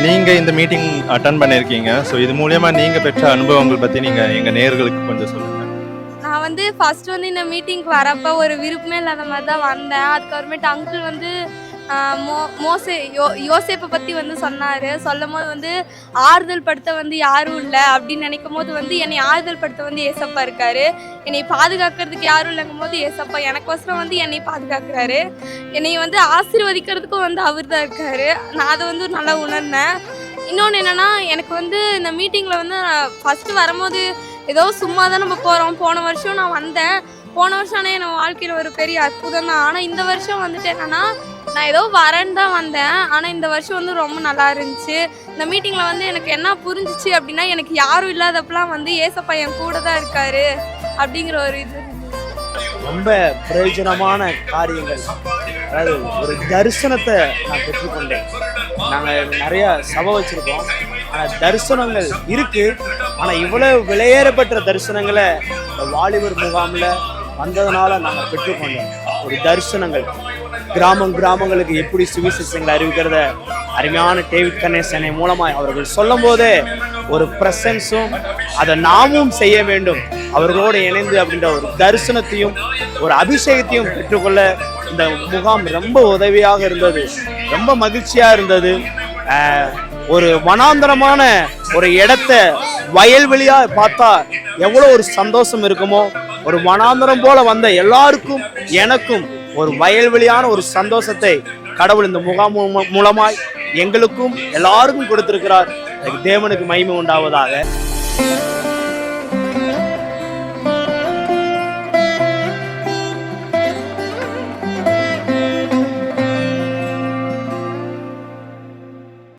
நீங்க இந்த meeting attend பண்ணிருக்கீங்க. ஸோ இது மூலியமா நீங்க பெற்ற அனுபவங்கள் பத்தி நீங்க எங்க நேயர்களுக்கு கொஞ்சம் சொல்லுங்க. நான் வந்து ஃபர்ஸ்ட் வந்து இந்த மீட்டிங்க்கு வரப்போ ஒரு விருப்பமே இல்லாத மாதிரி தான் வந்தேன். அதுக்கப்புறமேட்டு அங்கிள் வந்து யோசேப்பை பற்றி வந்து சொன்னார். சொல்லும் போது வந்து ஆறுதல் படுத்த வந்து யாரும் இல்லை அப்படின்னு நினைக்கும் போது வந்து என்னை ஆறுதல் படுத்த வந்து ஏசப்பா இருக்காரு. என்னை பாதுகாக்கிறதுக்கு யாரும் இல்லைங்கும் போது ஏசப்பா எனக்கோசரம் வந்து என்னை பாதுகாக்கிறாரு. என்னை வந்து ஆசீர்வதிக்கிறதுக்கும் வந்து அவர் தான் இருக்காரு. நான் அதை வந்து நல்லா உணர்ந்தேன். இன்னொன்று என்னென்னா, எனக்கு வந்து இந்த மீட்டிங்கில் வந்து ஃபஸ்ட்டு வரும்போது ஏதோ சும்மா தான் நம்ம போகிறோம். போன வருஷம் நான் வந்தேன். போன வருஷம் ஆனால் என் வாழ்க்கையில் ஒரு பெரிய அற்புதம் தான். ஆனால் இந்த வருஷம் வந்துட்டு என்னென்னா, நான் ஏதோ வரேன்னு தான் வந்தேன். ஆனால் இந்த வருஷம் வந்து ரொம்ப நல்லா இருந்துச்சு. இந்த மீட்டிங்கில் வந்து எனக்கு என்ன புரிஞ்சிச்சு அப்படின்னா, எனக்கு யாரும் இல்லாதப்பெல்லாம் வந்து ஏசப்பா என் கூட தான் இருக்காரு அப்படிங்கிற ஒரு இது ரொம்ப பிரயோஜனமான காரியங்கள். அதாவது ஒரு தரிசனத்தை நான் பெற்றுக்கொண்டேன். நாங்கள் நிறைய சபை வச்சுருக்கோம், ஆனால் தரிசனங்கள் இருக்குது. ஆனால் இவ்வளோ விலையேறப்பட்ட தரிசனங்களை இந்த வாலிபர் முகாமில் வந்ததுனால நாங்கள் பெற்றுக்கொண்டோம். ஒரு தரிசனங்கள் கிராமங்களுக்கு எப்படி சுவிசேஷங்களை அறிவிக்கிறத அருமையான டேவிட் கணேசனை மூலமாக அவர்கள் சொல்லும் போதே ஒரு பிரசன்ஸும் அதை நாமும் செய்ய வேண்டும் அவர்களோடு இணைந்து அப்படின்ற ஒரு தரிசனத்தையும் ஒரு அபிஷேகத்தையும் பெற்றுக்கொள்ள இந்த முகாம் ரொம்ப உதவியாக இருந்தது. ரொம்ப மகிழ்ச்சியாக இருந்தது. ஒரு வனாந்தரமான ஒரு இடத்த வயல்வெளியாக பார்த்தா எவ்வளோ ஒரு சந்தோஷம் இருக்குமோ, ஒரு வனாந்தரம் போல வந்த எல்லாருக்கும் எனக்கும் ஒரு வயல்வெளியான ஒரு சந்தோஷத்தை கடவுள் இந்த முகாம் மூலமாய் எங்களுக்கும் எல்லாருக்கும் கொடுத்திருக்கிறார். தேவனுக்கு மகிமை உண்டாவதாக.